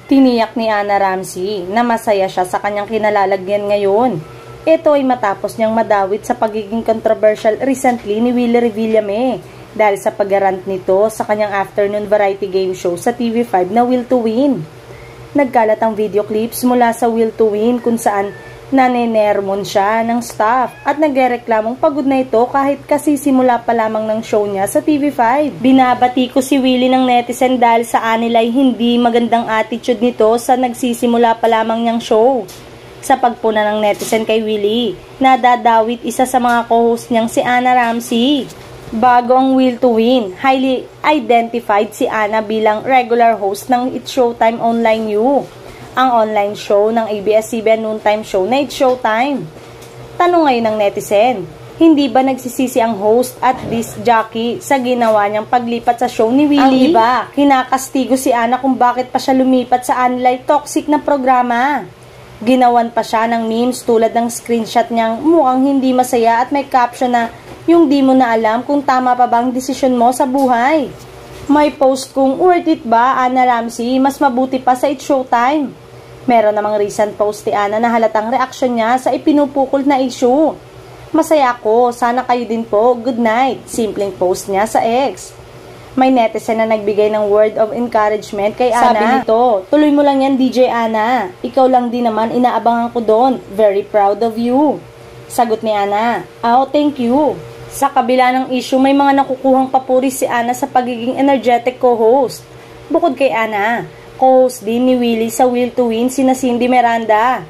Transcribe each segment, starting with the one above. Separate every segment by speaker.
Speaker 1: Tiniyak ni Ana Ramsey na masaya siya sa kanyang kinalalagyan ngayon. Ito ay matapos niyang madawit sa pagiging controversial recently ni Willie Revillame dahil sa pag-rant nito sa kanyang afternoon variety game show sa TV5 na Will to Win. Nagkalat ang video clips mula sa Will to Win kung saan nanenermon siya ng staff at nagreklamong pagod na ito kahit kasisimula pa lamang ng show niya sa TV5. Binabati ko si Willie ng netizen dahil sa anilay hindi magandang attitude nito sa nagsisimula pa lamang niyang show. Sa pagpuna ng netizen kay Willie, nadadawit isa sa mga co-host niyang si Ana Ramsey. Bago ang Will to Win, highly identified si Ana bilang regular host ng It's Showtime Online U, ang online show ng ABS-CBN noontime show na It's Showtime. Tanong ngayon ng netizen, hindi ba nagsisisi ang host at disc jockey sa ginawa niyang paglipat sa show ni Willie? Ang iba, kinakastigo si Ana kung bakit pa siya lumipat sa anilay toxic na programa. Ginawan pa siya ng memes tulad ng screenshot niyang mukhang hindi masaya at may caption na yung di mo na alam kung tama pa bang desisyon mo sa buhay. May post kung worth it ba, Ana Ramsey, mas mabuti pa sa It's Showtime. Meron namang recent post ni Ana na halatang reaksyon niya sa ipinupukol na issue. Masaya ako, sana kayo din po, good night. Simpleng post niya sa X. May netizen na nagbigay ng word of encouragement kay Ana. Sabi nito, tuloy mo lang yan DJ Ana. Ikaw lang din naman inaabangan ko doon. Very proud of you. Sagot ni Ana, oh thank you. Sa kabila ng issue, may mga nakukuhang papuri si Ana sa pagiging energetic co-host. Bukod kay Ana, co-host din ni Willie sa Will to Win sina Cindy Miranda,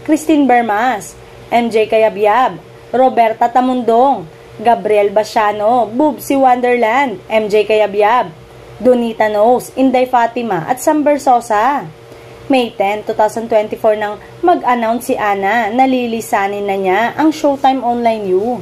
Speaker 1: Christine Bermas, MJ Cayabyab, Roberta Tamundong, Gabriel Basiano, Boobsy Wonderland, MJ Cayabyab, Donita Knows, Inday Fatima at Sam Bersosa. May 10, 2024 nang mag-announce si Ana na lilisanin na niya ang Showtime Online U.